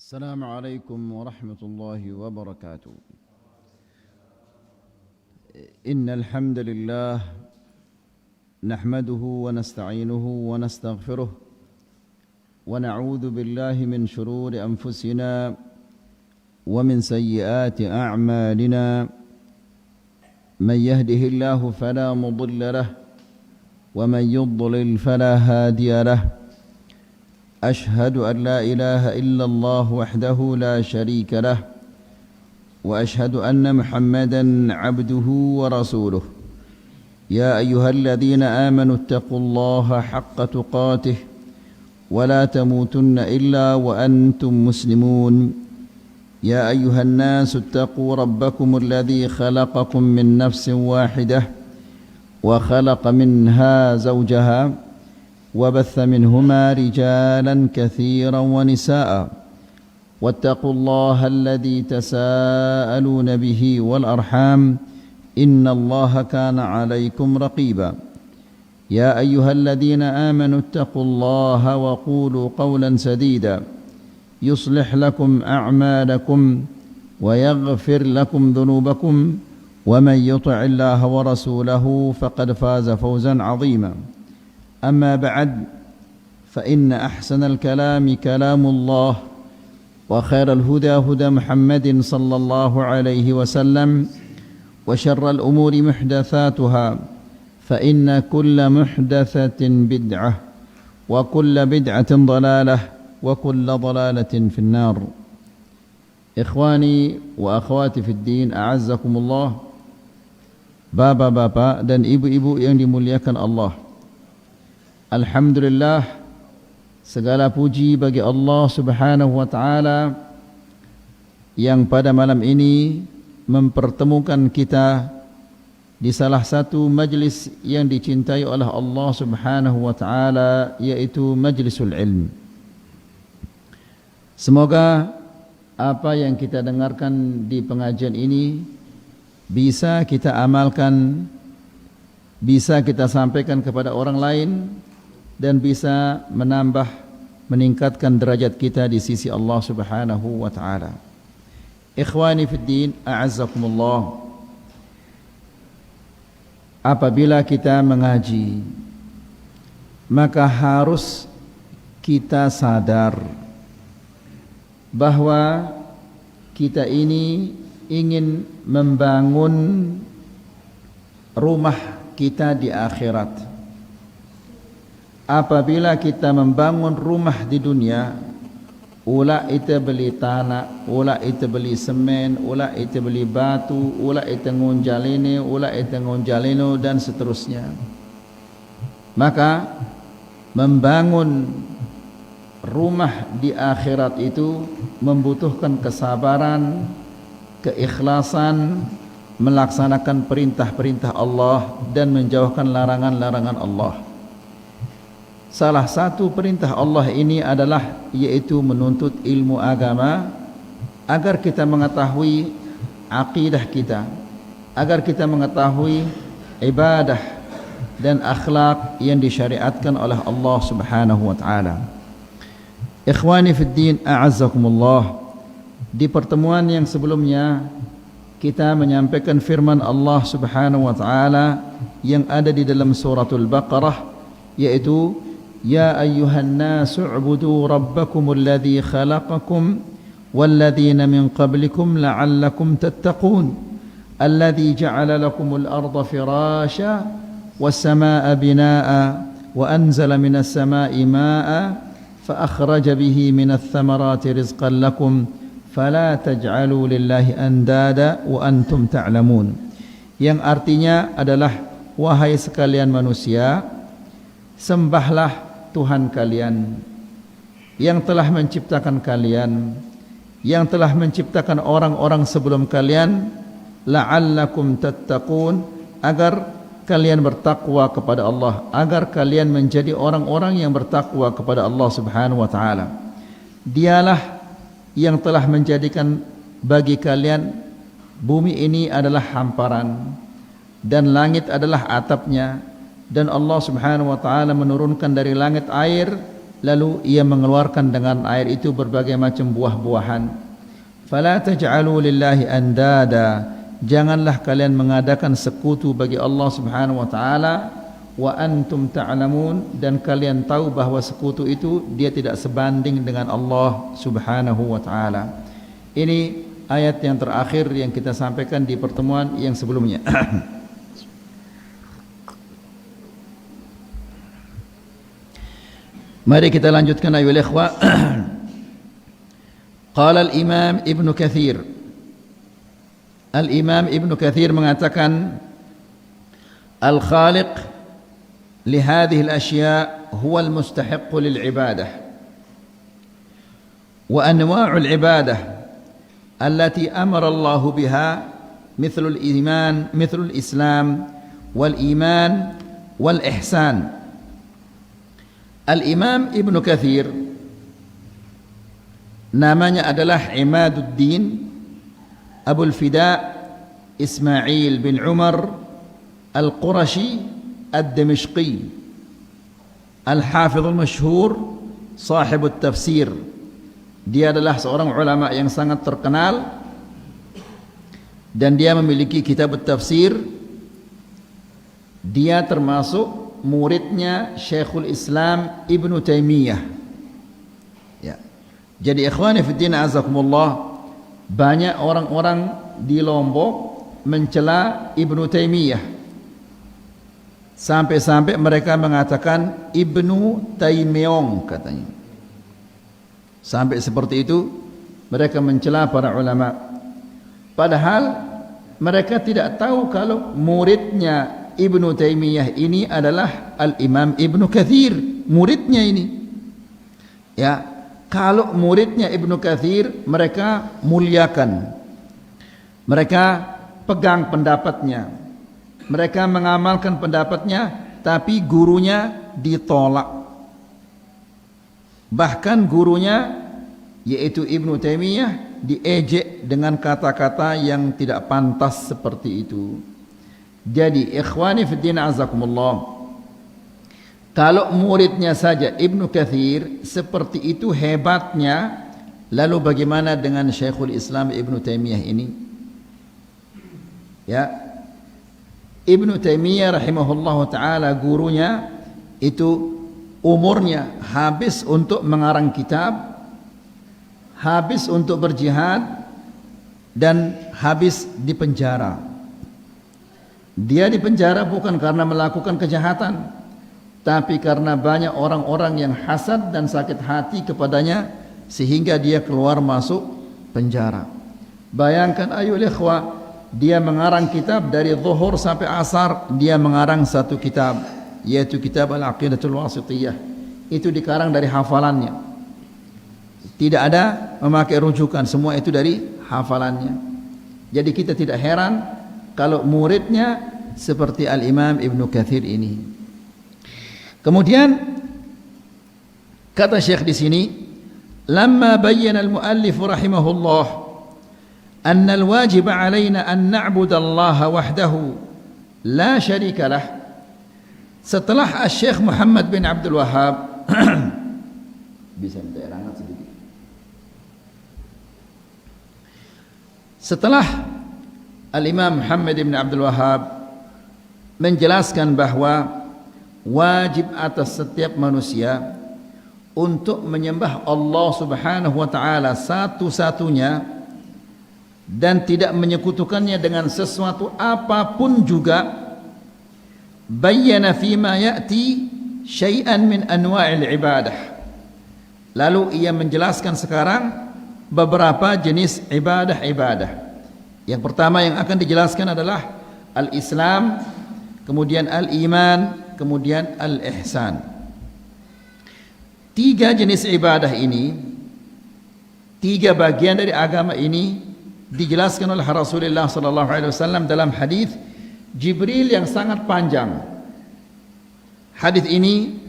السلام عليكم ورحمة الله وبركاته. إن الحمد لله نحمده ونستعينه ونستغفره ونعوذ بالله من شرور أنفسنا ومن سيئات أعمالنا. من يهده الله فلا مضل له ومن يضلل فلا هادي له. أشهد أن لا إله إلا الله وحده لا شريك له وأشهد أن محمدا عبده ورسوله. يا أيها الذين آمنوا اتقوا الله حق تقاته ولا تموتن إلا وأنتم مسلمون. يا أيها الناس اتقوا ربكم الذي خلقكم من نفس واحدة وخلق منها زوجها وبث منهما رجالا كثيرا ونساء واتقوا الله الذي تساءلون به والأرحام إن الله كان عليكم رقيبا. يا أيها الذين آمنوا اتقوا الله وقولوا قولا سديدا يصلح لكم أعمالكم ويغفر لكم ذنوبكم ومن يطع الله ورسوله فقد فاز فوزا عظيما. أما بعد فإن أحسن الكلام كلام الله وخير الهدى هدى محمد صلى الله عليه وسلم وشر الأمور محدثاتها فإن كل محدثة بدعة وكل بدعة ضلالة وكل ضلالة في النار. إخواني وأخواتي في الدين, أعزكم الله. Bapak-bapak dan ibu-ibu yang dimuliakan Allah, alhamdulillah, segala puji bagi Allah Subhanahu wa taala yang pada malam ini mempertemukan kita di salah satu majlis yang dicintai oleh Allah Subhanahu wa taala, yaitu majlisul ilm. Semoga apa yang kita dengarkan di pengajian ini bisa kita amalkan, bisa kita sampaikan kepada orang lain, dan bisa meningkatkan derajat kita di sisi Allah Subhanahu wa taala. Ikhwani fid din, a'azzakumullah. Apabila kita mengaji, maka harus kita sadar bahwa kita ini ingin membangun rumah kita di akhirat. Apabila kita membangun rumah di dunia, ulah itu beli tanah, ulah itu beli semen, ulah itu beli batu, ulah itu ngonjalini, ulah itu ngonjalino, dan seterusnya. Maka membangun rumah di akhirat itu membutuhkan kesabaran, keikhlasan, melaksanakan perintah-perintah Allah dan menjauhkan larangan-larangan Allah. Salah satu perintah Allah ini adalah yaitu menuntut ilmu agama agar kita mengetahui akidah kita, agar kita mengetahui ibadah dan akhlak yang disyariatkan oleh Allah Subhanahu wa taala. Ikhwani fid din, a'azzakumullah. Di pertemuan yang sebelumnya kita menyampaikan firman Allah Subhanahu wa taala yang ada di dalam suratul Baqarah, yaitu يا أيها الناس اعبدوا ربكم الذي خلقكم والذين من قبلكم لعلكم تتقون الذي جعل لكم الأرض فراشا والسماء بناء وأنزل من السماء ماء فأخرج به من الثمرات رزقا لكم فلا تجعلوا لله أندادا وأنتم تعلمون. Yang artinya adalah, wahai sekalian manusia, sembahlah Tuhan kalian yang telah menciptakan kalian, yang telah menciptakan orang-orang sebelum kalian, la'allakum tattaqun, agar kalian bertakwa kepada Allah, agar kalian menjadi orang-orang yang bertakwa kepada Allah Subhanahu wa taala. Dialah yang telah menjadikan bagi kalian bumi ini adalah hamparan dan langit adalah atapnya, dan Allah Subhanahu wa taala menurunkan dari langit air lalu ia mengeluarkan dengan air itu berbagai macam buah-buahan. Fala taj'alu lillahi andada, janganlah kalian mengadakan sekutu bagi Allah Subhanahu wa taala, wa antum ta'lamun, dan kalian tahu bahwa sekutu itu dia tidak sebanding dengan Allah Subhanahu wa taala. Ini ayat yang terakhir yang kita sampaikan di pertemuan yang sebelumnya. Mari kita lanjutkan ayol ikhwah. Qala al-Imam Ibn Kathir. Al-Imam Ibn Kathir mengatakan, Al-Khaliq li hadhihi al-ashya' huwa al-mustahiq lil-ibadah. Wa anwa'u al-ibadah allati amara Allah biha mithlu al-iman, mithlu al-islam wal-iman wal-ihsan. Al-Imam Ibn Kathir namanya adalah Imaduddin Abul Fida Ismail bin Umar Al-Qurashi Ad-Dimishqi Al-Hafidh Al-Mashhur Sahib Al-Tafsir. Dia adalah seorang ulama yang sangat terkenal dan dia memiliki kitab Al-Tafsir. Dia termasuk muridnya Syekhul Islam Ibn Taimiyah. Ya. Jadi ikhwani fiddin azakumullah, banyak orang-orang di Lombok mencela Ibn Taimiyah. Sampai-sampai mereka mengatakan Ibnu Taimyong katanya. Sampai seperti itu mereka mencela para ulama. Padahal mereka tidak tahu kalau muridnya Ibnu Taimiyah ini adalah Al-Imam Ibnu Kathir, muridnya ini. Ya, kalau muridnya Ibnu Kathir mereka muliakan, mereka pegang pendapatnya, mereka mengamalkan pendapatnya, tapi gurunya ditolak. Bahkan gurunya yaitu Ibnu Taimiyah diejek dengan kata-kata yang tidak pantas seperti itu. Jadi ikhwani fiddin azakumullah, kalau muridnya saja Ibnu Kathir seperti itu hebatnya, lalu bagaimana dengan Syekhul Islam Ibnu Taimiyah ini? Ya, Ibnu Taimiyah rahimahullah ta'ala gurunya itu umurnya habis untuk mengarang kitab, habis untuk berjihad, dan habis di penjara. Dia di penjara bukan karena melakukan kejahatan, tapi karena banyak orang-orang yang hasad dan sakit hati kepadanya sehingga dia keluar masuk penjara. Bayangkan ayol ikhwah, dia mengarang kitab dari zuhur sampai asar, dia mengarang satu kitab, yaitu kitab Al-Aqidatul Wasithiyah. Itu dikarang dari hafalannya, tidak ada memakai rujukan, semua itu dari hafalannya. Jadi kita tidak heran kalau muridnya seperti Al-Imam Ibn Kathir ini. Kemudian kata Syekh di sini, lamma bayyana al-muallif rahimahullah anna al-wajib 'alaina an na'budu Allah wahdahu la syarika lah. Setelah Syekh Muhammad bin Abdul Wahhab bisa minta air hangat sedikit. Setelah Al-Imam Muhammad bin Abdul Wahhab menjelaskan bahwa wajib atas setiap manusia untuk menyembah Allah Subhanahu wa taala satu-satunya dan tidak menyekutukannya dengan sesuatu apapun juga, bayyana fima ya'ti syai'an min anwa'il ibadah. Lalu ia menjelaskan sekarang beberapa jenis ibadah-ibadah. Yang pertama yang akan dijelaskan adalah al-Islam, kemudian al-Iman, kemudian al-Ihsan. Tiga jenis ibadah ini, tiga bagian dari agama ini dijelaskan oleh Rasulullah sallallahu alaihi wasallam dalam hadis Jibril yang sangat panjang. Hadis ini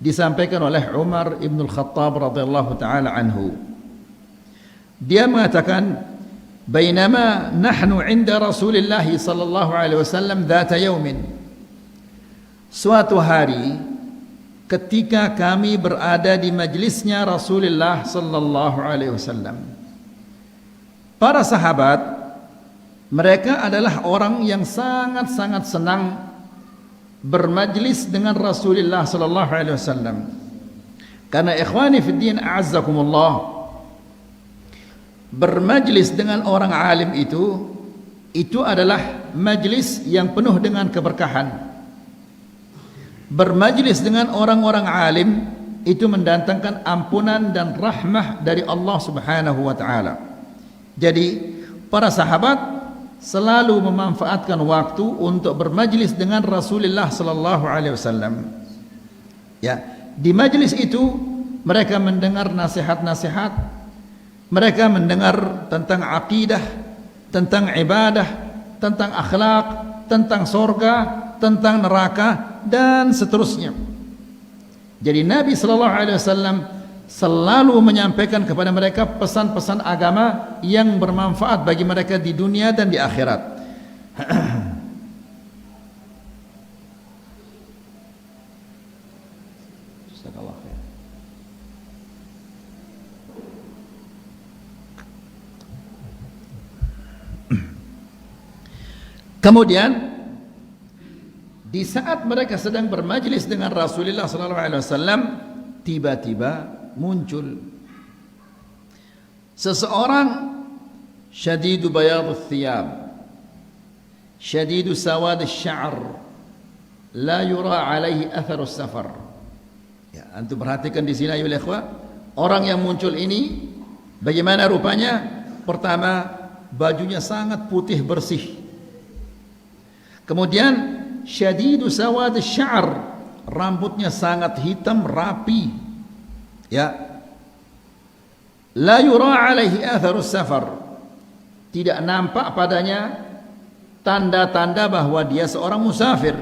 disampaikan oleh Umar ibn al-Khattab radhiyallahu taala anhu. Dia mengatakan, bainama nahnu 'inda Rasulillah sallallahu alaihi wasallam dzata yaumin. Suatu hari ketika kami berada di majlisnya Rasulullah sallallahu alaihi wasallam. Para sahabat, mereka adalah orang yang sangat-sangat senang bermajlis dengan Rasulullah sallallahu alaihi wasallam. Karena ikhwani fid din a'azzakumullah, bermajlis dengan orang alim itu adalah majlis yang penuh dengan keberkahan. Bermajlis dengan orang-orang alim itu mendatangkan ampunan dan rahmah dari Allah Subhanahu wa taala. Jadi para sahabat selalu memanfaatkan waktu untuk bermajlis dengan Rasulullah sallallahu alaihi wasallam. Ya, di majlis itu mereka mendengar nasihat-nasihat, mereka mendengar tentang akidah, tentang ibadah, tentang akhlak, tentang surga, tentang neraka, dan seterusnya. Jadi Nabi sallallahu alaihi wasallam selalu menyampaikan kepada mereka pesan-pesan agama yang bermanfaat bagi mereka di dunia dan di akhirat. Kemudian di saat mereka sedang bermajlis dengan Rasulullah sallallahu alaihi wasallam, tiba-tiba muncul seseorang syadidu bayadus thiyab, syadidu sawad asy-sya'r, la yura alaihi atharus safar. Ya, antum perhatikan di sini ayolah ikhwah, orang yang muncul ini bagaimana rupanya? Pertama, bajunya sangat putih bersih. Kemudian syadidu sawad asy-sya'r, rambutnya sangat hitam rapi. Ya. La yura alaihi atharus safar, tidak nampak padanya tanda-tanda bahwa dia seorang musafir.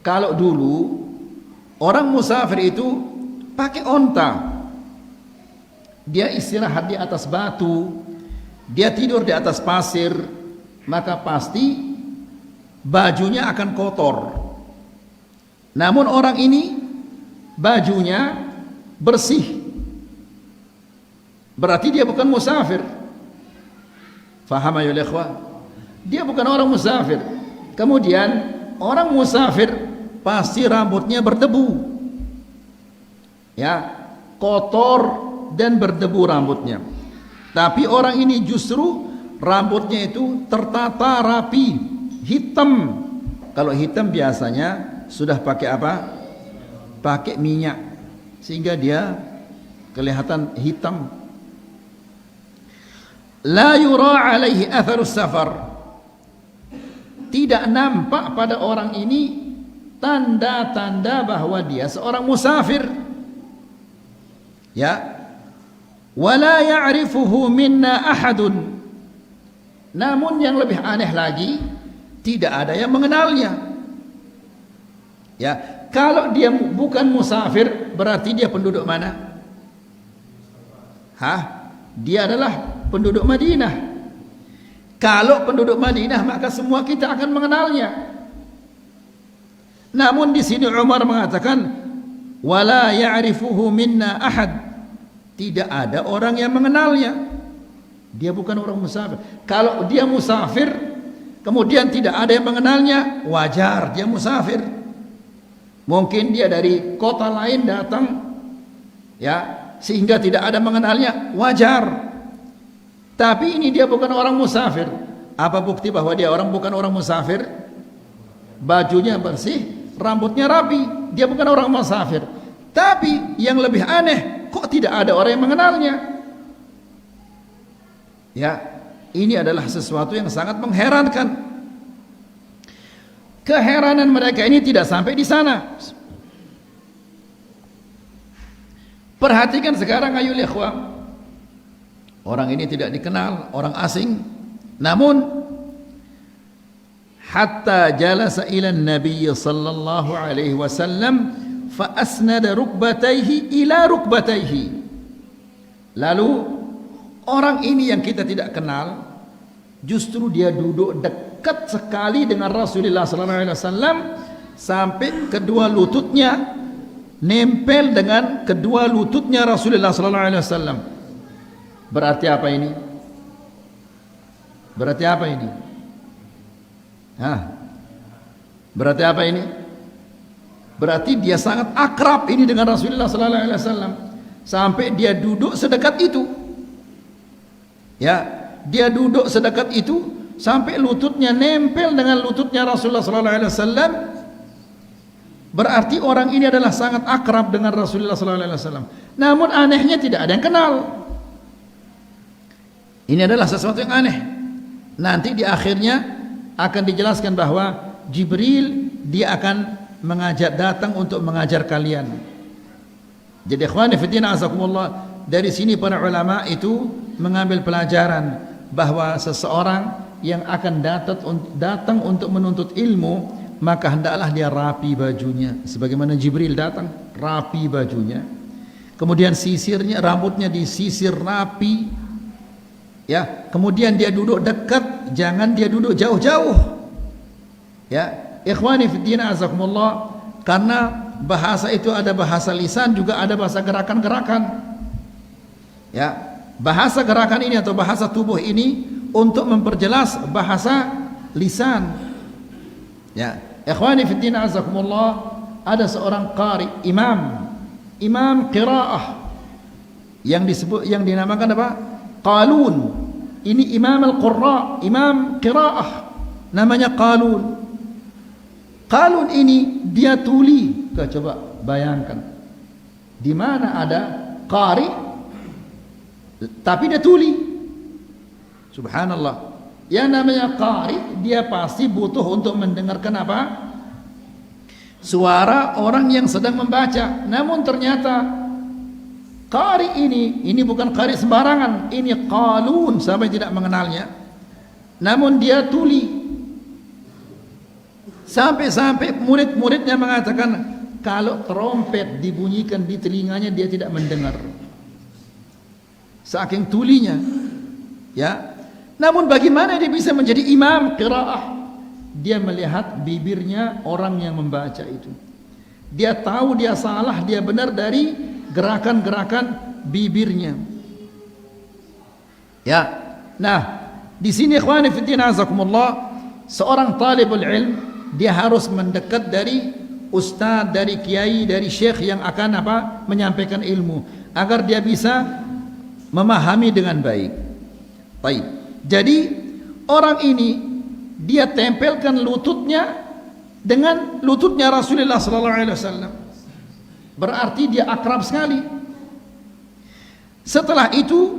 Kalau dulu orang musafir itu pakai onta, dia istirahat di atas batu, dia tidur di atas pasir, maka pasti bajunya akan kotor. Namun orang ini bajunya bersih, berarti dia bukan musafir. Faham ya ikhwah? Dia bukan orang musafir. Kemudian orang musafir pasti rambutnya berdebu, ya, kotor dan berdebu rambutnya. Tapi orang ini justru rambutnya itu tertata rapi, hitam. Kalau hitam biasanya sudah pakai apa? Pakai minyak, sehingga dia kelihatan hitam. La yura alaihi atharus safar, tidak nampak pada orang ini tanda-tanda bahwa dia seorang musafir. Ya. Wala ya'rifuhu minna ahadun, namun yang lebih aneh lagi, tidak ada yang mengenalnya. Ya, kalau dia bukan musafir, berarti dia penduduk mana? Dia adalah penduduk Madinah. Kalau penduduk Madinah, maka semua kita akan mengenalnya. Namun di sini Umar mengatakan, wala ya'rifuhu minna ahad, tidak ada orang yang mengenalnya. Dia bukan orang musafir. Kalau dia musafir kemudian tidak ada yang mengenalnya, wajar, dia musafir. Mungkin dia dari kota lain datang, ya, sehingga tidak ada mengenalnya, wajar. Tapi ini dia bukan orang musafir. Apa bukti bahwa dia bukan orang musafir? Bajunya bersih, rambutnya rapi, dia bukan orang musafir. Tapi yang lebih aneh, kok tidak ada orang yang mengenalnya? Ya, ini adalah sesuatu yang sangat mengherankan. Keheranan mereka ini tidak sampai di sana. Perhatikan sekarang ayo ikhwah. Orang ini tidak dikenal, orang asing. Namun hatta jalasa ila Nabi sallallahu alaihi wasallam fa asnada rukbatayhi ila rukbatayhi. Lalu orang ini yang kita tidak kenal, justru dia duduk dekat sekali dengan Rasulullah sallallahu alaihi wasallam sampai kedua lututnya nempel dengan kedua lututnya Rasulullah sallallahu alaihi wasallam. Berarti apa ini? Berarti apa ini? Berarti apa ini? Berarti dia sangat akrab ini dengan Rasulullah sallallahu alaihi wasallam sampai dia duduk sedekat itu. Ya, dia duduk sedekat itu sampai lututnya nempel dengan lututnya Rasulullah sallallahu alaihi wasallam. Berarti orang ini adalah sangat akrab dengan Rasulullah sallallahu alaihi wasallam. Namun anehnya tidak ada yang kenal. Ini adalah sesuatu yang aneh. Nanti di akhirnya akan dijelaskan bahwa Jibril dia akan datang untuk mengajar kalian. Jadi ikhwani fillah azakumullah, dari sini para ulama itu mengambil pelajaran bahwa seseorang yang akan datang untuk menuntut ilmu, maka hendaklah dia rapi bajunya sebagaimana Jibril datang rapi bajunya, kemudian sisirnya, rambutnya disisir rapi, ya, kemudian dia duduk dekat, jangan dia duduk jauh-jauh, ya ikhwani fiddin azakumullah, karena bahasa itu ada bahasa lisan juga ada bahasa gerakan-gerakan, ya, bahasa gerakan ini atau bahasa tubuh ini untuk memperjelas bahasa lisan, ya ikhwani fiddin azakumullah. Ada seorang qari, imam qiraah yang dinamakan apa? Qalun. Ini imam al-qurra, imam qiraah, namanya Qalun. Qalun ini dia tuli. Coba bayangkan, di mana ada qari tapi dia tuli. Subhanallah. Yang namanya qari dia pasti butuh untuk mendengarkan apa? Suara orang yang sedang membaca. Namun ternyata qari ini bukan qari sembarangan, ini Qalun, sampai tidak mengenalnya. Namun dia tuli. Sampai-sampai murid-muridnya mengatakan kalau trompet dibunyikan di telinganya dia tidak mendengar. Saking tulinya. Ya. Namun bagaimana dia bisa menjadi imam qiraah? Dia melihat bibirnya orang yang membaca itu. Dia tahu dia salah, dia benar dari gerakan-gerakan bibirnya. Ya. Nah, di sini ikhwani fillah azakumullah, seorang talibul ilm dia harus mendekat dari ustaz, dari kiai, dari syekh yang akan menyampaikan ilmu agar dia bisa memahami dengan baik. Baik. Jadi orang ini dia tempelkan lututnya dengan lututnya Rasulullah sallallahu alaihi wasallam. Berarti dia akrab sekali. Setelah itu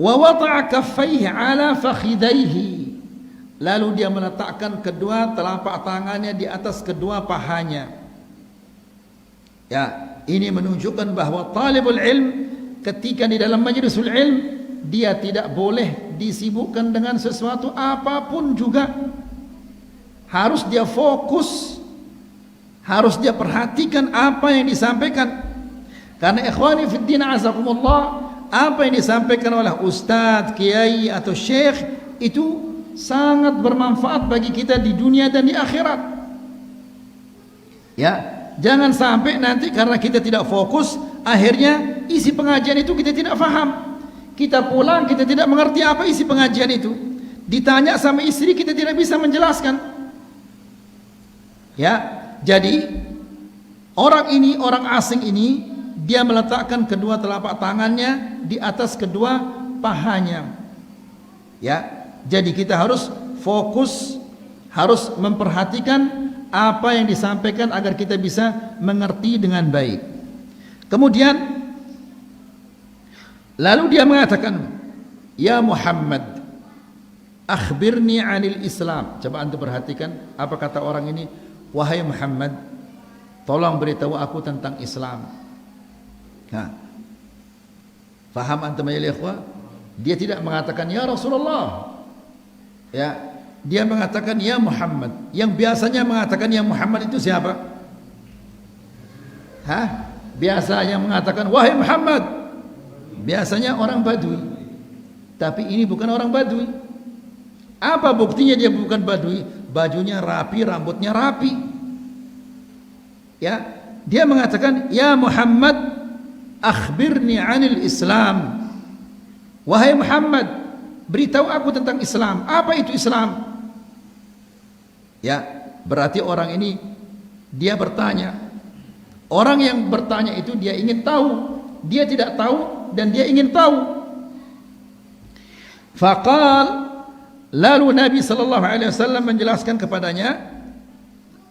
wa wada'a kaffaihi ala fakhidaihi. Lalu dia meletakkan kedua telapak tangannya di atas kedua pahanya. Ya, ini menunjukkan bahwa talibul ilm ketika di dalam majlisul ilm dia tidak boleh disibukkan dengan sesuatu apapun juga. Harus dia fokus, harus dia perhatikan apa yang disampaikan. Karena ikhwani fiddin azakumullah, apa yang disampaikan oleh ustadz, kiai atau syekh itu sangat bermanfaat bagi kita di dunia dan di akhirat. Ya, jangan sampai nanti karena kita tidak fokus, akhirnya isi pengajian itu kita tidak faham. Kita pulang kita tidak mengerti apa isi pengajian itu. Ditanya sama istri kita tidak bisa menjelaskan. Ya, jadi orang asing ini dia meletakkan kedua telapak tangannya di atas kedua pahanya. Ya. Jadi kita harus fokus, harus memperhatikan apa yang disampaikan agar kita bisa mengerti dengan baik. Kemudian lalu dia mengatakan, "Ya Muhammad, akhbirni 'anil Islam." Coba antum perhatikan apa kata orang ini, "Wahai Muhammad, tolong beritahu aku tentang Islam." Nah, faham antum ya ikhwah? Dia tidak mengatakan ya Rasulullah. Ya, dia mengatakan ya Muhammad. Yang biasanya mengatakan ya Muhammad itu siapa? Biasanya mengatakan wahai Muhammad. Biasanya orang Badui. Tapi ini bukan orang Badui. Apa buktinya dia bukan Badui? Bajunya rapi, rambutnya rapi. Ya, dia mengatakan, "Ya Muhammad, akhbirni 'anil Islam." Wahai Muhammad, beritahu aku tentang Islam. Apa itu Islam? Ya, berarti orang ini dia bertanya. Orang yang bertanya itu dia ingin tahu. Dia tidak tahu dan dia ingin tahu. Faqal, lalu Nabi sallallahu alaihi wasallam menjelaskan kepadanya,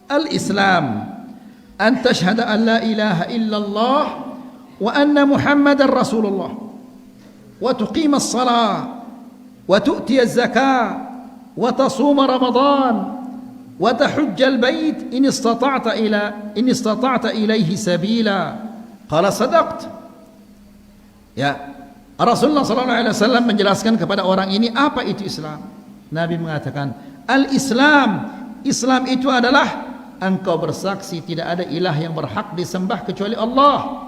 "Al-Islam an tashhada an la ilaha illallah wa anna Muhammadar Rasulullah wa tuqima as-salah wa tu'ti az-zakah wa tasuma Ramadan wa tahujja al-bait in istata'ta ilaihi sabila." Qala sadaqta. Ya, Rasulullah sallallahu alaihi wasallam menjelaskan kepada orang ini apa itu Islam. Nabi mengatakan, "Al-Islam, Islam itu adalah engkau bersaksi tidak ada ilah yang berhak disembah kecuali Allah,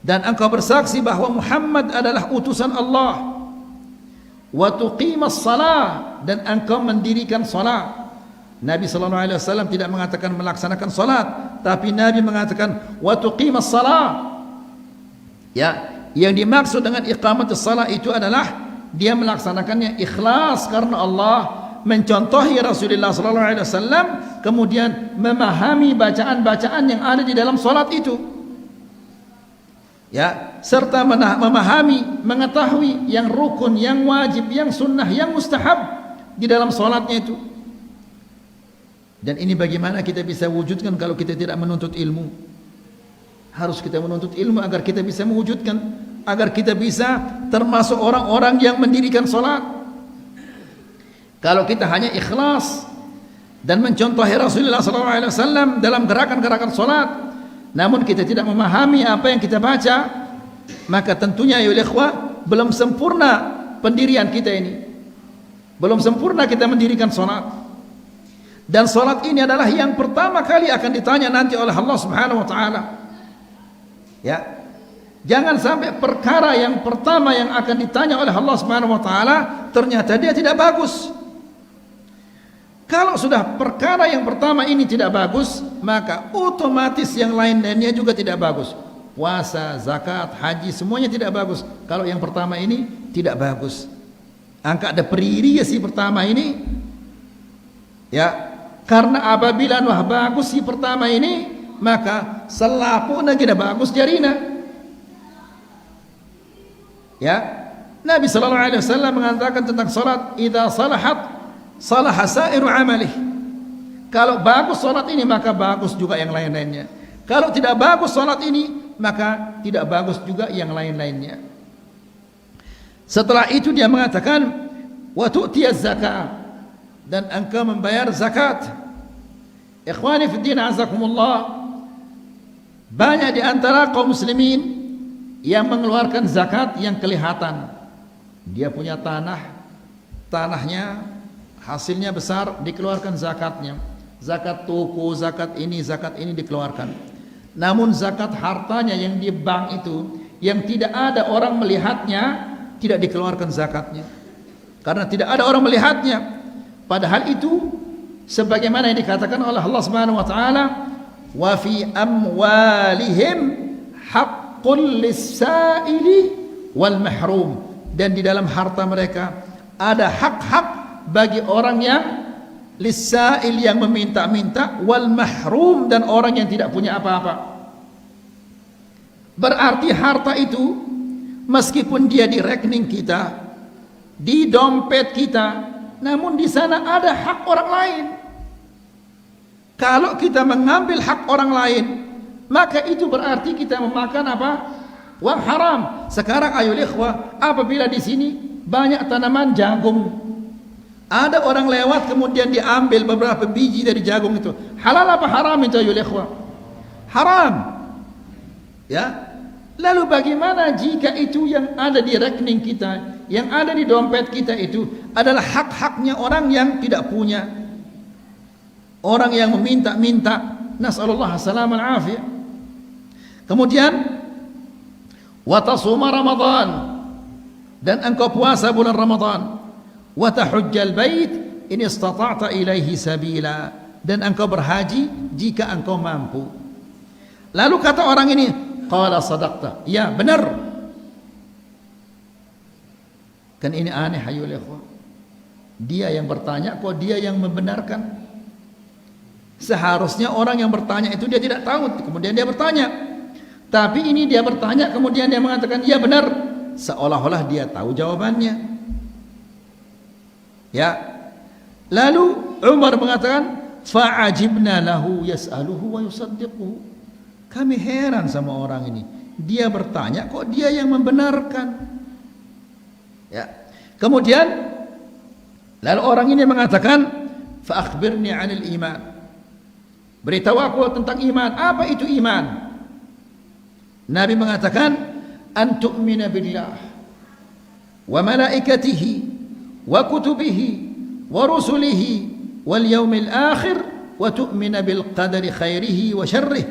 dan engkau bersaksi bahwa Muhammad adalah utusan Allah. Wa tuqimas salah, dan engkau mendirikan salat." Nabi sallallahu alaihi wasallam tidak mengatakan melaksanakan salat, tapi Nabi mengatakan wa tuqimas salah. Ya, yang dimaksud dengan iqamatus salat itu adalah dia melaksanakannya ikhlas karena Allah, mencontohi Rasulullah sallallahu alaihi wasallam, kemudian memahami bacaan-bacaan yang ada di dalam salat itu. Ya, serta memahami, mengetahui yang rukun, yang wajib, yang sunnah, yang mustahab di dalam salatnya itu. Dan ini bagaimana kita bisa wujudkan kalau kita tidak menuntut ilmu? Harus kita menuntut ilmu agar kita bisa mewujudkan, agar kita bisa termasuk orang-orang yang mendirikan salat. Kalau kita hanya ikhlas dan mencontohi Rasulullah SAW dalam gerakan-gerakan salat, namun kita tidak memahami apa yang kita baca, maka tentunya ya ikhwah, belum sempurna pendirian kita ini. Belum sempurna kita mendirikan salat. Dan salat ini adalah yang pertama kali akan ditanya nanti oleh Allah Subhanahu wa taala. Ya. Jangan sampai perkara yang pertama yang akan ditanya oleh Allah Subhanahu wa taala ternyata dia tidak bagus. Kalau sudah perkara yang pertama ini tidak bagus, maka otomatis yang lain-lainnya juga tidak bagus. Puasa, zakat, haji, semuanya tidak bagus. Kalau yang pertama ini tidak bagus. Angka ada periri si pertama ini. Ya, karena apabila wah bagus si pertama ini, maka selapuna tidak bagus jarina. Ya, Nabi sallallahu alaihi wasallam mengatakan tentang salat, "Idza salahat salaha sairu amalih." Kalau bagus salat ini, maka bagus juga yang lain-lainnya. Kalau tidak bagus salat ini, maka tidak bagus juga yang lain-lainnya. Setelah itu dia mengatakan, "Wa tu'tiyaz zakah," dan engkau membayar zakat. Ikhwani fi din azakumullah, banyak di antara kaum muslimin yang mengeluarkan zakat yang kelihatan. Dia punya tanahnya hasilnya besar, dikeluarkan zakatnya. Zakat toko, zakat ini dikeluarkan. Namun zakat hartanya yang di bank itu, yang tidak ada orang melihatnya, tidak dikeluarkan zakatnya. Karena tidak ada orang melihatnya. Padahal itu sebagaimana yang dikatakan oleh Allah Subhanahu wa taala, "Wa fi amwalihim haqqul lis-sa'ili wal mahrum." Dan di dalam harta mereka ada hak-hak bagi orang yang lis-sa'il, yang meminta-minta, wal mahrum, dan orang yang tidak punya apa-apa. Berarti harta itu meskipun dia di rekening kita, di dompet kita, namun di sana ada hak orang lain. Kalau kita mengambil hak orang lain, maka itu berarti kita memakan apa? Uang haram. Sekarang ayo ikhwah, apabila di sini banyak tanaman jagung, ada orang lewat kemudian diambil beberapa biji dari jagung itu, halal apa haram itu ayo ikhwah? Haram. Ya. Lalu bagaimana jika itu yang ada di rekening kita, yang ada di dompet kita itu adalah hak-haknya orang yang tidak punya, orang yang meminta-minta, nasallallahu salaman afiyah. Kemudian wa tasuma Ramadan, dan engkau puasa bulan Ramadan, wa tahujjal bait in istata'ta ilaihi sabila, dan engkau berhaji jika engkau mampu. Lalu kata orang ini, qala sadaqta, ya benar. Kan ini aneh hayul ikhwah. Dia yang bertanya kok dia yang membenarkan. Seharusnya orang yang bertanya itu dia tidak tahu, kemudian dia bertanya. Tapi ini dia bertanya kemudian dia mengatakan ya benar, seolah-olah dia tahu jawabannya. Ya. Lalu Umar mengatakan fa'ajibna lahu yas'aluhu wa yusaddiquhu. Kami heran sama orang ini. Dia bertanya kok dia yang membenarkan. Ya. Kemudian lalu orang ini mengatakan fa akhbirni 'anil iman. Beritahu aku tentang iman. Apa itu iman? Nabi mengatakan an tu'mina billah wa malaikatihi wa kutubihi wa rusulihi wal yaumil akhir wa tu'mina bil qadari khairihi wa syarrih.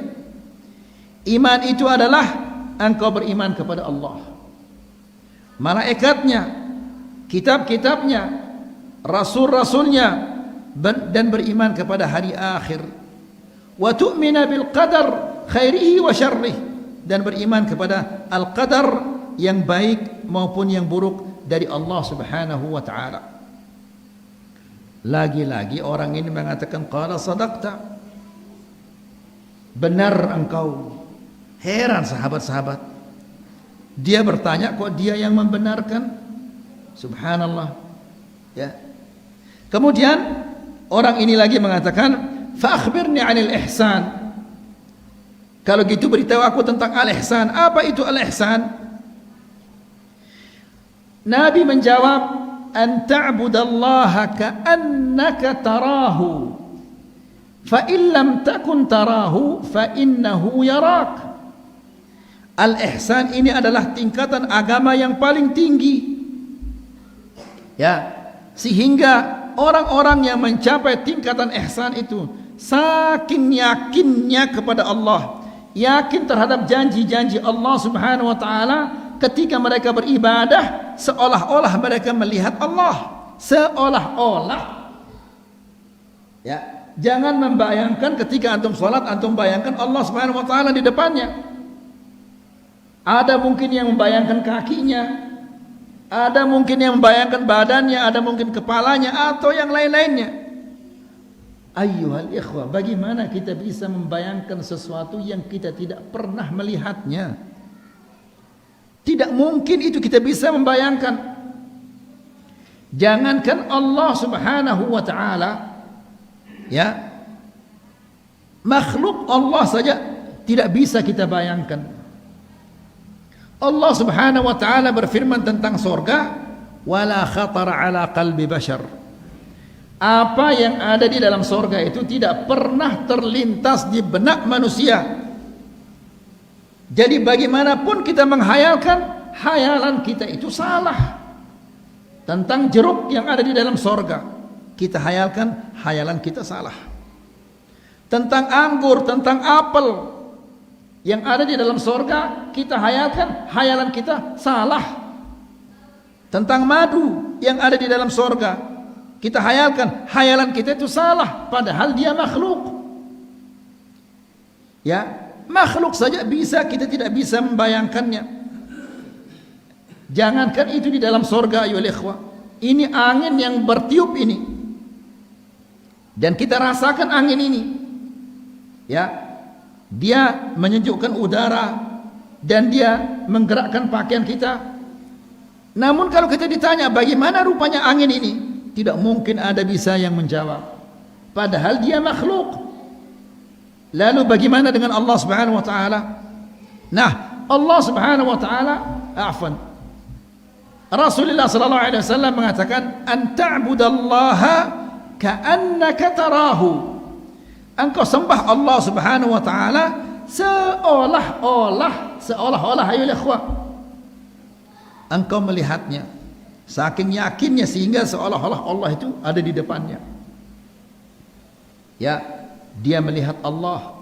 Iman itu adalah engkau beriman kepada Allah, malaikatnya, kitab-kitabnya, rasul-rasulnya, dan beriman kepada hari akhir. Wa tu'mina bil qadar khairihi wa syarrih, dan beriman kepada al-qadar yang baik maupun yang buruk dari Allah Subhanahu wa taala. Lagi-lagi orang ini mengatakan qala sadaqta. Benar engkau. Heran sahabat-sahabat. Dia bertanya kok dia yang membenarkan? Subhanallah. Ya. Kemudian orang ini lagi mengatakan fa akhbirni 'anil ihsan. Kalau gitu beritahu aku tentang al-ihsan. Apa itu al-ihsan? Nabi menjawab, an ta'budallaha ka'annaka tarahu, fa in lam takun tarahu fa innahu yarak. Al-ihsan ini adalah tingkatan agama yang paling tinggi. Ya, sehingga orang-orang yang mencapai tingkatan ihsan itu saking yakinnya kepada Allah, yakin terhadap janji-janji Allah Subhanahu wa taala, ketika mereka beribadah seolah-olah mereka melihat Allah, seolah-olah. Ya, jangan membayangkan ketika antum salat antum bayangkan Allah Subhanahu wa taala di depannya. Ada mungkin yang membayangkan kakinya, ada mungkin yang membayangkan badannya, ada mungkin kepalanya atau yang lain-lainnya. Ayyuhal ikhwah, bagaimana kita bisa membayangkan sesuatu yang kita tidak pernah melihatnya? Tidak mungkin itu kita bisa membayangkan. Jangankan Allah Subhanahu wa taala, ya, makhluk Allah saja tidak bisa kita bayangkan. Allah Subhanahu wa taala berfirman tentang surga, wala khatara ala qalbi bashar. Apa yang ada di dalam surga itu tidak pernah terlintas di benak manusia. Jadi bagaimanapun kita menghayalkan, hayalan kita itu salah. Tentang jeruk yang ada di dalam surga, kita hayalkan, hayalan kita salah. Tentang anggur, tentang apel yang ada di dalam surga, kita hayalkan, hayalan kita salah. Tentang madu yang ada di dalam surga, kita hayalkan, hayalan kita itu salah, padahal dia makhluk. Ya, makhluk saja bisa, kita tidak bisa membayangkannya. Jangankan itu di dalam surga, ayo ikhwah. Ini angin yang bertiup ini, dan kita rasakan angin ini. Ya, dia menyejukkan udara dan dia menggerakkan pakaian kita. Namun kalau kita ditanya bagaimana rupanya angin ini, tidak mungkin ada bisa yang menjawab, padahal dia makhluk. Lalu bagaimana dengan Allah Subhanahu wa taala? Nah, Allah Subhanahu wa taala, Rasulullah sallallahu alaihi wasallam mengatakan an ta'budallaha ka'annaka tarahu. Engkau sembah Allah Subhanahu wa taala seolah-olah ayo ikhwah, engkau melihatnya. Saking yakinnya sehingga seolah-olah Allah itu ada di depannya. Ya, dia melihat Allah.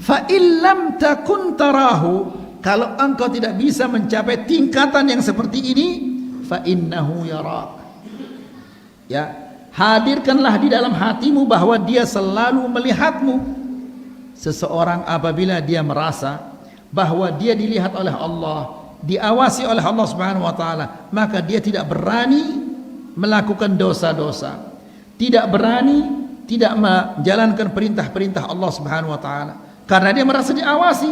Fa illam takun tarahu, kalau engkau tidak bisa mencapai tingkatan yang seperti ini, fa innahu yarak. Ya, hadirkanlah di dalam hatimu bahwa dia selalu melihatmu. seseorang apabila dia merasa bahwa dia dilihat oleh Allah, diawasi oleh Allah Subhanahu wa taala, maka dia tidak berani melakukan dosa-dosa, tidak berani tidak menjalankan perintah-perintah Allah Subhanahu wa taala karena dia merasa diawasi.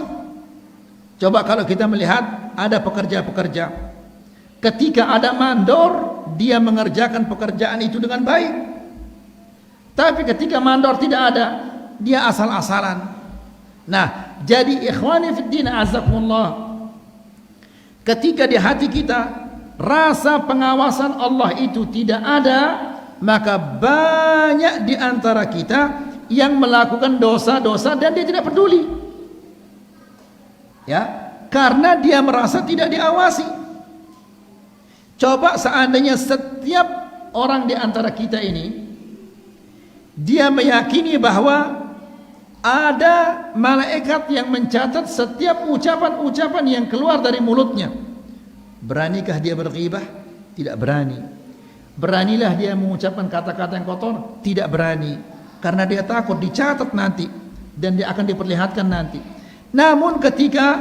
Coba kalau kita melihat ada pekerja-pekerja, ketika ada mandor dia mengerjakan pekerjaan itu dengan baik, tapi ketika mandor tidak ada dia asal-asalan. Nah, jadi ikhwani fiddin azakumullah, ketika di hati kita rasa pengawasan Allah itu tidak ada, maka banyak di antara kita yang melakukan dosa-dosa dan dia tidak peduli, ya, karena dia merasa tidak diawasi. Coba seandainya setiap orang di antara kita ini dia meyakini bahwa ada malaikat yang mencatat setiap ucapan-ucapan yang keluar dari mulutnya, beranikah dia berghibah? Tidak berani. Beranilah dia mengucapkan kata-kata yang kotor? Tidak berani, karena dia takut dicatat nanti dan dia akan diperlihatkan nanti. Namun ketika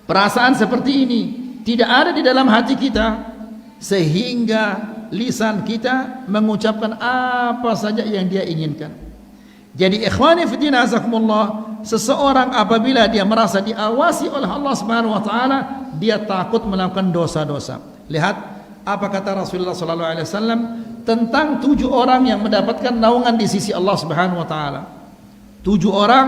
perasaan seperti ini tidak ada di dalam hati kita, sehingga lisan kita mengucapkan apa saja yang dia inginkan. Jadi ikhwani fiddin azakumullah, seseorang apabila dia merasa diawasi oleh Allah Subhanahu wa taala, dia takut melakukan dosa-dosa. Lihat apa kata Rasulullah sallallahu alaihi wasallam tentang 7 orang yang mendapatkan naungan di sisi Allah Subhanahu wa taala. 7 orang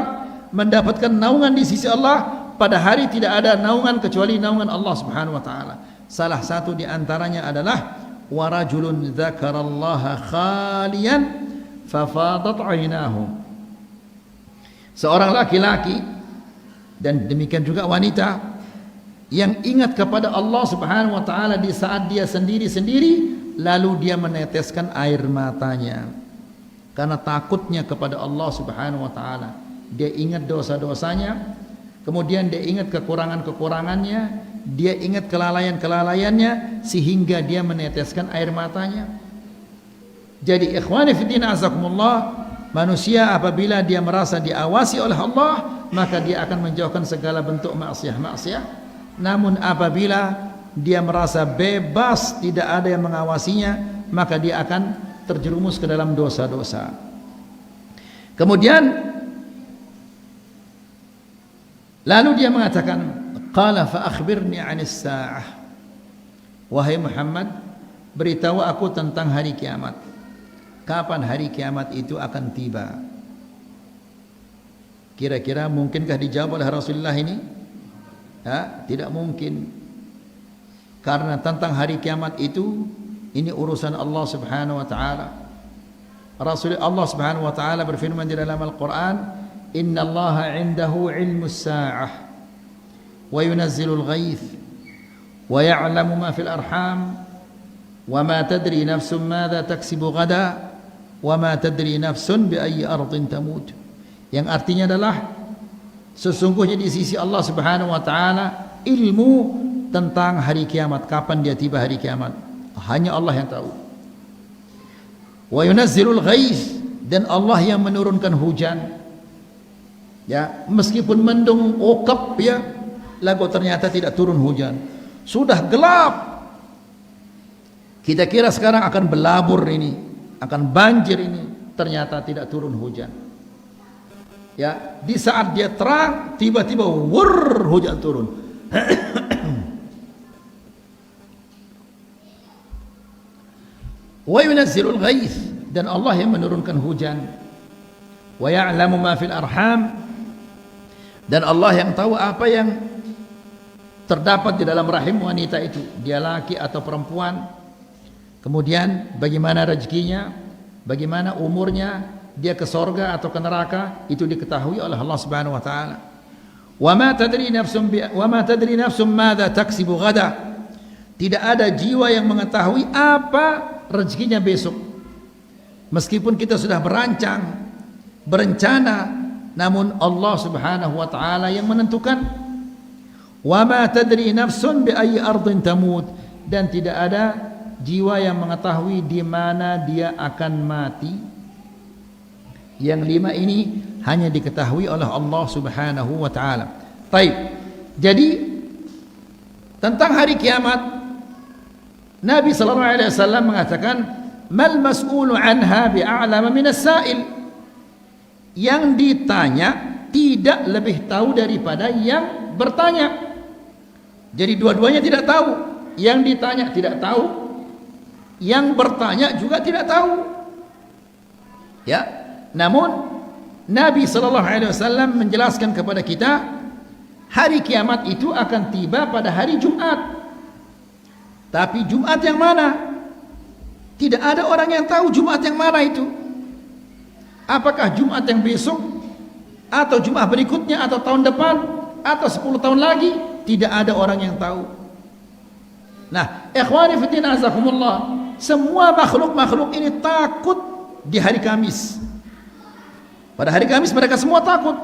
mendapatkan naungan di sisi Allah, pada hari tidak ada naungan kecuali naungan Allah Subhanahu wa taala. Salah satu di antaranya adalah wa rajulun dzakarallaha khaliyan fafadat 'ainahu. Seorang laki-laki dan demikian juga wanita yang ingat kepada Allah Subhanahu wa taala di saat dia sendiri-sendiri, lalu dia meneteskan air matanya karena takutnya kepada Allah Subhanahu wa taala. Dia ingat dosa-dosanya, kemudian dia ingat kekurangan-kekurangannya, dia ingat kelalaian-kelalaiannya, sehingga dia meneteskan air matanya. Jadi ikhwani fiddin azakumullah, manusia apabila dia merasa diawasi oleh Allah, maka dia akan menjauhkan segala bentuk maksiat-maksiat. Namun apabila dia merasa bebas, tidak ada yang mengawasinya, maka dia akan terjerumus ke dalam dosa-dosa. Kemudian lalu dia mengatakan, qala fa akhbirni 'anis sa'ah. Wahai Muhammad, beritahu aku tentang hari kiamat. Kapan hari kiamat itu akan tiba? Kira-kira mungkinkah dijawab oleh Rasulullah ini? Ya, tidak mungkin, karena tentang hari kiamat itu ini urusan Allah Subhanahu wa taala. Allah Subhanahu wa taala berfirman di dalam Al-Qur'an, innallaha 'indahu 'ilmus sa'ah wa yunazzilul ghaith wa ya'lamu ma fil arham wa ma tadri nafsun madza taksibu ghada wa ma tadri nafsun bi ayyi ardin tamut. Yang artinya adalah sesungguhnya di sisi Allah Subhanahu wa taala ilmu tentang hari kiamat, kapan dia tiba hari kiamat, hanya Allah yang tahu. Wa yunazzilul ghaith, dan Allah yang menurunkan hujan. Ya, meskipun mendung okap ya, lalu ternyata tidak turun hujan. Sudah gelap, kita kira sekarang akan belabur ini, akan banjir ini, ternyata tidak turun hujan. Ya, di saat dia terang, tiba-tiba hujan turun. Wa yunazzilul ghaith, dan Allah yang menurunkan hujan. Wa ya'lamu ma fil arham, dan Allah yang tahu apa yang terdapat di dalam rahim wanita itu, dia laki atau perempuan. Kemudian bagaimana rezekinya, bagaimana umurnya, dia ke sorga atau ke neraka, itu diketahui oleh Allah Subhanahu wa taala. Wa ma tadri nafsum madza taksibu ghada. Tidak ada jiwa yang mengetahui apa rezekinya besok. Meskipun kita sudah berancang, berencana, namun Allah Subhanahu wa taala yang menentukan. Wa ma tadri nafsun bi ayyi ardin tamut, dan tidak ada jiwa yang mengetahui di mana dia akan mati. Yang 5 ini hanya diketahui oleh Allah Subhanahu wa taala. Baik. Jadi tentang hari kiamat Nabi sallallahu alaihi wasallam mengatakan mal mas'ulu anha bi'a'lama minas sa'il. Yang ditanya tidak lebih tahu daripada yang bertanya. Jadi dua-duanya tidak tahu. Yang ditanya tidak tahu, yang bertanya juga tidak tahu. Ya, namun Nabi sallallahu alaihi wasallam menjelaskan kepada kita hari kiamat itu akan tiba pada hari Jumat. Tapi Jumat yang mana? Tidak ada orang yang tahu Jumat yang mana itu. Apakah Jumat yang besok atau Jumat berikutnya atau tahun depan atau 10 tahun lagi? Tidak ada orang yang tahu. Nah, ikhwani fillah azakumullah, semua makhluk-makhluk ini takut di hari Kamis. Pada hari Kamis mereka semua takut.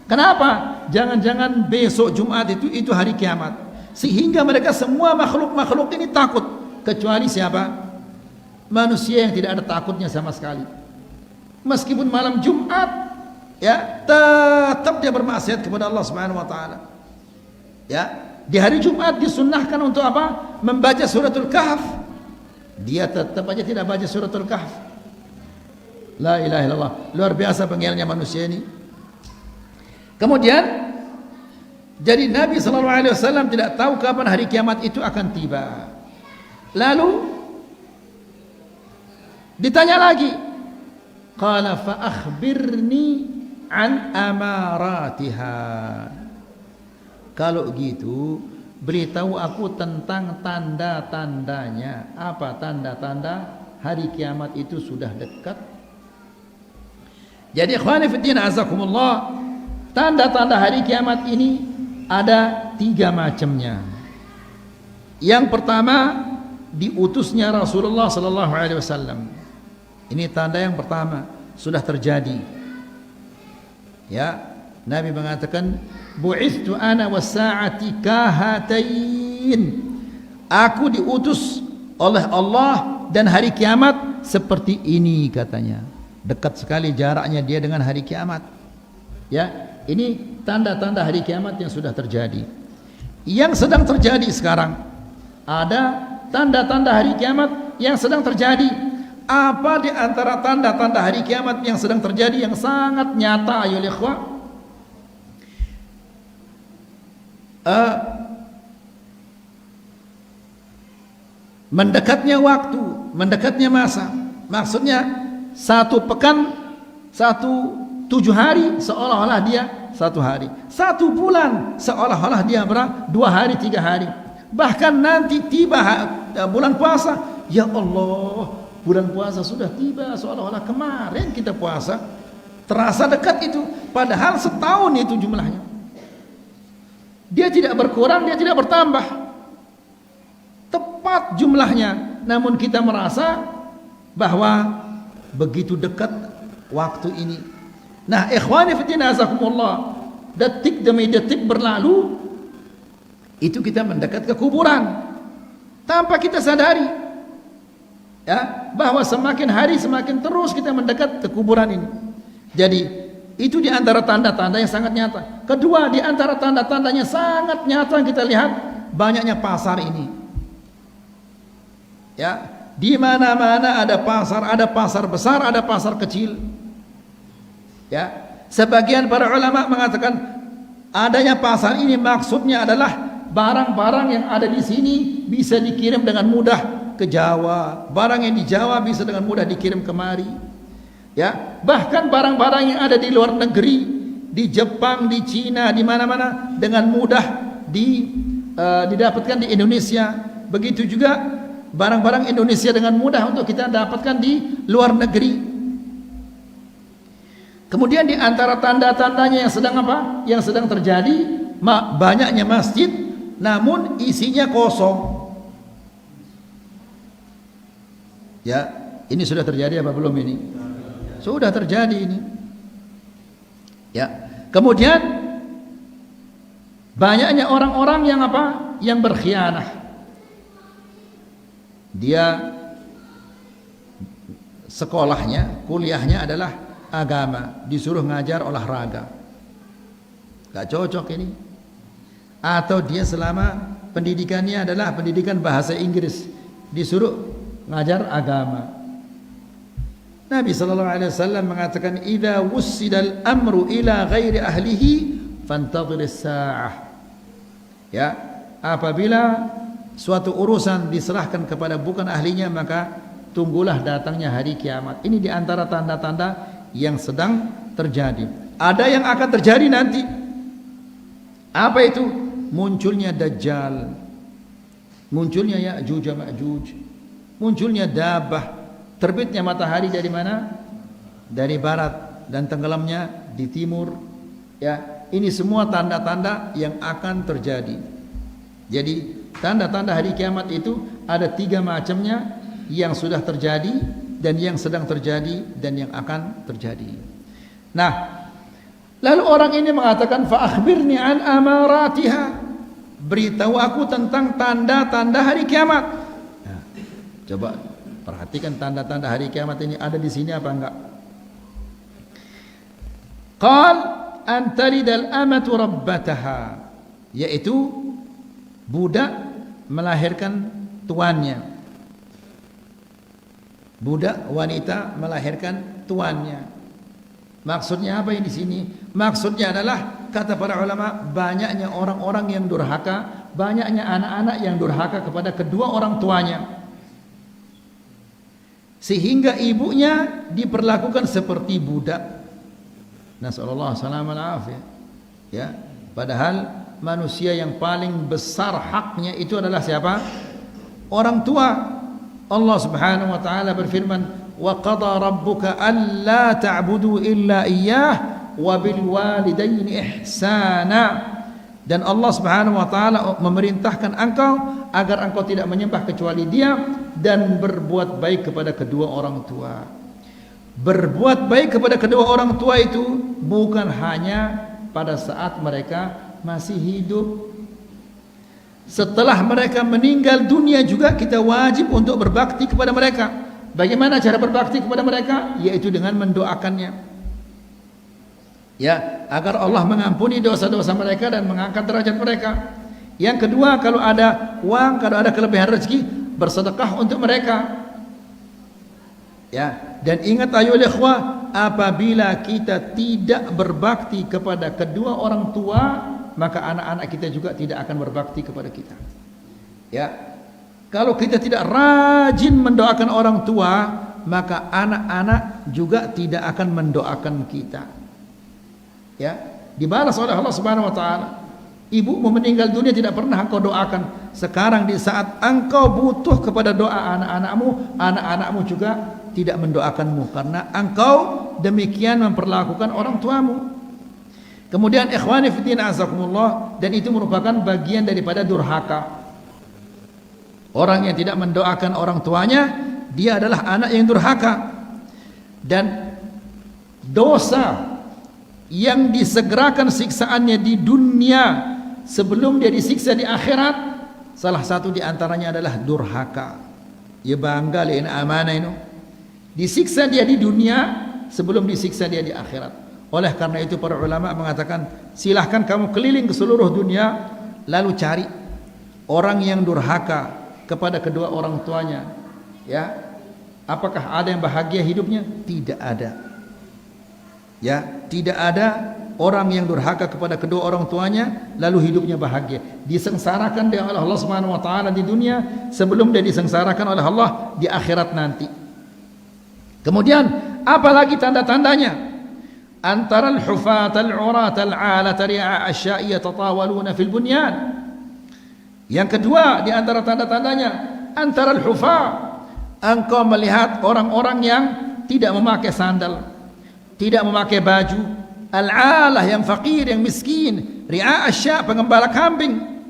Kenapa? Jangan-jangan besok Jumat itu hari kiamat. Sehingga mereka semua makhluk-makhluk ini takut. Kecuali siapa? Manusia yang tidak ada takutnya sama sekali. Meskipun malam Jumat, ya, tetap dia bermaksiat kepada Allah Subhanahu wa taala. Ya, di hari Jumat disunnahkan untuk apa? Membaca suratul Kahf. Dia tetap aja tidak baca suratul Kahf. La ilaha illallah. Luar biasa pengkhianatnya manusia ini. Kemudian jadi Nabi sallallahu alaihi wasallam tidak tahu kapan hari kiamat itu akan tiba. Lalu ditanya lagi. Qala fa akhbirni an amaratiha. Kalau gitu beritahu aku tentang tanda-tandanya. Apa tanda-tanda hari kiamat itu sudah dekat? Jadi ikhwani fillah azakumullah, tanda-tanda hari kiamat ini ada 3 macamnya. Yang pertama, diutusnya Rasulullah sallallahu alaihi wasallam. Ini tanda yang pertama, sudah terjadi. Ya, Nabi mengatakan, "Bu'ithtu ana was-sa'ati kahatain." Aku diutus oleh Allah dan hari kiamat seperti ini katanya. Dekat sekali jaraknya dia dengan hari kiamat. Ya, ini tanda-tanda hari kiamat yang sudah terjadi. Yang sedang terjadi sekarang, ada tanda-tanda hari kiamat yang sedang terjadi. Apa di antara tanda-tanda hari kiamat yang sedang terjadi yang sangat nyata ayo ikhwah? Mendekatnya waktu, mendekatnya masa. Maksudnya 1 pekan, 7 hari seolah-olah dia 1 hari. 1 bulan seolah-olah dia berapa? 2 hari, 3 hari. Bahkan nanti tiba bulan puasa, ya Allah, bulan puasa sudah tiba seolah-olah kemarin kita puasa. Terasa dekat itu, padahal setahun itu jumlahnya. Dia tidak berkurang, dia tidak bertambah. Tepat jumlahnya, namun kita merasa bahwa begitu dekat waktu ini. Nah, ikhwani fillah azakumullah, detik demi detik berlalu, itu kita mendekat ke kuburan tanpa kita sadari. Ya, bahwa semakin hari semakin terus kita mendekat ke kuburan ini. Jadi itu di antara tanda-tanda yang sangat nyata. Kedua, di antara tanda-tandanya sangat nyata yang kita lihat, banyaknya pasar ini. Ya, di mana-mana ada pasar besar, ada pasar kecil. Ya, sebagian para ulama mengatakan adanya pasar ini maksudnya adalah barang-barang yang ada di sini bisa dikirim dengan mudah ke Jawa. Barang yang di Jawa bisa dengan mudah dikirim kemari. Ya, bahkan barang-barang yang ada di luar negeri, di Jepang, di Cina, di mana-mana dengan mudah didapatkan di Indonesia. Begitu juga barang-barang Indonesia dengan mudah untuk kita dapatkan di luar negeri. Kemudian di antara tanda-tandanya yang sedang apa? Yang sedang terjadi, banyaknya masjid namun isinya kosong. Ya, ini sudah terjadi apa belum ini? Sudah terjadi ini. Ya. Kemudian banyaknya orang-orang yang apa? Yang berkhianah. Dia sekolahnya, kuliahnya adalah agama, disuruh ngajar olahraga. Gak cocok ini. Atau dia selama pendidikannya adalah pendidikan bahasa Inggris, disuruh ngajar agama. Nabi sallallahu alaihi wasallam mengatakan, "Idza wussidal amru ila ghairi ahlihi fantadhir as-sa'ah." Ya, apabila suatu urusan diserahkan kepada bukan ahlinya, maka tunggulah datangnya hari kiamat. Ini di antara tanda-tanda yang sedang terjadi. Ada yang akan terjadi nanti. Apa itu? Munculnya Dajjal, munculnya Ya'juj Ma'juj, munculnya Dabbah, terbitnya matahari dari mana? Dari barat dan tenggelamnya di timur. Ya, ini semua tanda-tanda yang akan terjadi. Jadi tanda-tanda hari kiamat itu ada 3 macamnya, yang sudah terjadi dan yang sedang terjadi dan yang akan terjadi. Nah, lalu orang ini mengatakan, fa akhbirni an amaratiha, beritahu aku tentang tanda-tanda hari kiamat. Nah, coba perhatikan tanda-tanda hari kiamat ini ada di sini apa enggak? Qal an talidal amatu rabbataha, yaitu budak melahirkan tuannya. Budak wanita melahirkan tuannya. Maksudnya apa yang di sini? Maksudnya adalah, kata para ulama, banyaknya orang-orang yang durhaka, banyaknya anak-anak yang durhaka kepada kedua orang tuanya, sehingga ibunya diperlakukan seperti budak. Nasallallahu salamal afiyah. Ya, padahal manusia yang paling besar haknya itu adalah siapa? Orang tua. Allah Subhanahu wa taala berfirman, "Wa qada rabbuka alla ta'budu illa iyyah wa bil walidaini ihsana." Dan Allah Subhanahu wa taala memerintahkan engkau agar engkau tidak menyembah kecuali Dia dan berbuat baik kepada kedua orang tua. Berbuat baik kepada kedua orang tua itu bukan hanya pada saat mereka masih hidup. Setelah mereka meninggal dunia juga kita wajib untuk berbakti kepada mereka. Bagaimana cara berbakti kepada mereka? Yaitu dengan mendoakannya, ya, agar Allah mengampuni dosa-dosa mereka dan mengangkat derajat mereka. Yang kedua, kalau ada uang, kalau ada kelebihan rezeki, bersedekah untuk mereka. Ya, dan ingat ayolah ikhwah, apabila kita tidak berbakti kepada kedua orang tua, maka anak-anak kita juga tidak akan berbakti kepada kita. Ya, kalau kita tidak rajin mendoakan orang tua, maka anak-anak juga tidak akan mendoakan kita. Ya, dibalas oleh Allah Subhanahu wa taala. Ibumu meninggal dunia tidak pernah engkau doakan. Sekarang di saat engkau butuh kepada doa anak-anakmu, anak-anakmu juga tidak mendoakanmu karena engkau demikian memperlakukan orang tuamu. Kemudian ikhwani fiddin azakumullah, dan itu merupakan bagian daripada durhaka. Orang yang tidak mendoakan orang tuanya, dia adalah anak yang durhaka. Dan dosa yang disegerakan siksaannya di dunia sebelum dia disiksa di akhirat, salah satu di antaranya adalah durhaka. Ya bangga lian amanah itu. Disiksa dia di dunia sebelum disiksa dia di akhirat. Oleh karena itu para ulama mengatakan, silahkan kamu keliling ke seluruh dunia, lalu cari orang yang durhaka kepada kedua orang tuanya. Ya, apakah ada yang bahagia hidupnya? Tidak ada. Ya, tidak ada orang yang durhaka kepada kedua orang tuanya lalu hidupnya bahagia. Disengsarakan oleh Allah Subhanahu wa taala di dunia sebelum dia disengsarakan oleh Allah di akhirat nanti. Kemudian apalagi tanda-tandanya? Antara al-hufat al-urat al-alat ri'a asya'i yatatawaluna fil bunyan. Yang kedua di antara tanda-tandanya, antara al-hufat, engkau melihat orang-orang yang tidak memakai sandal, tidak memakai baju, al-alah yang fakir, yang miskin, ri'a asya', pengembala kambing,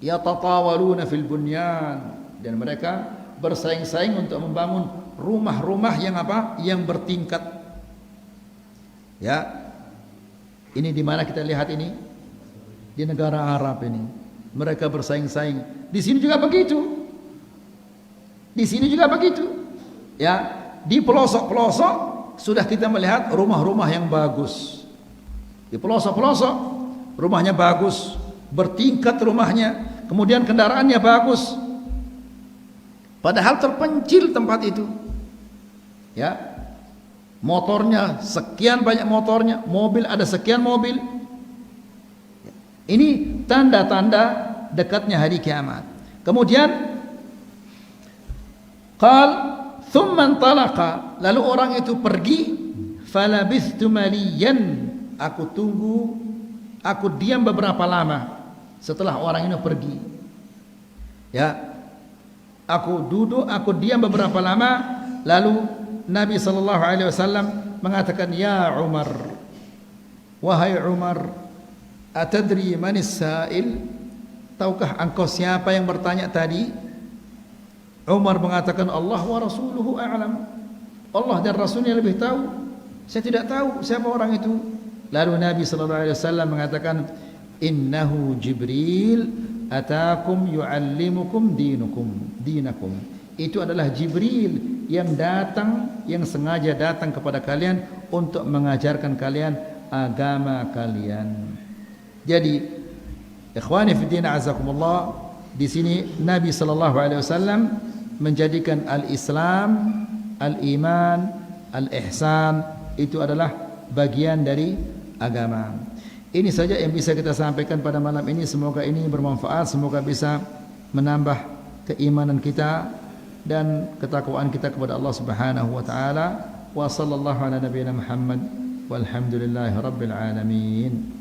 yatatawaluna fil bunyan, dan mereka bersaing-saing untuk membangun rumah-rumah yang apa? Yang bertingkat. Ya, ini di mana kita lihat ini? Di negara Arab ini. Mereka bersaing-saing. Di sini juga begitu. Di sini juga begitu. Ya, di pelosok-pelosok sudah kita melihat rumah-rumah yang bagus. Di pelosok-pelosok rumahnya bagus, bertingkat rumahnya, kemudian kendaraannya bagus. Padahal terpencil tempat itu. Ya. Motornya sekian banyak motornya, mobil ada sekian mobil. Ini tanda-tanda dekatnya hari kiamat. Kemudian qal thumma intalaqa, lalu orang itu pergi, falabithtu maliyan, aku tunggu, aku diam beberapa lama setelah orang ini pergi. Ya. Aku duduk, aku diam beberapa lama, lalu Nabi sallallahu alaihi wasallam mengatakan, "Ya Umar, wahai Umar, atadri manis sa'il? Tahukah engkau siapa yang bertanya tadi?" Umar mengatakan, "Allah wa rasuluhu a'lam." Allah dan Rasulnya lebih tahu. Saya tidak tahu siapa orang itu. Lalu Nabi sallallahu alaihi wasallam mengatakan, "Innahu Jibril atakum yu'allimukum dinakum." Itu adalah Jibril yang datang, yang sengaja datang kepada kalian untuk mengajarkan kalian agama kalian. Jadi, ikhwani fi din azakumullah, di sini Nabi sallallahu alaihi wasallam menjadikan al-Islam, al-iman, al-ihsan itu adalah bagian dari agama. Ini saja yang bisa kita sampaikan pada malam ini. Semoga ini bermanfaat, semoga bisa menambah keimanan kita dan ketakwaan kita kepada Allah Subhanahu wa taala. Wa sallallahu ala nabiyyina Muhammad walhamdulillahi rabbil alamin.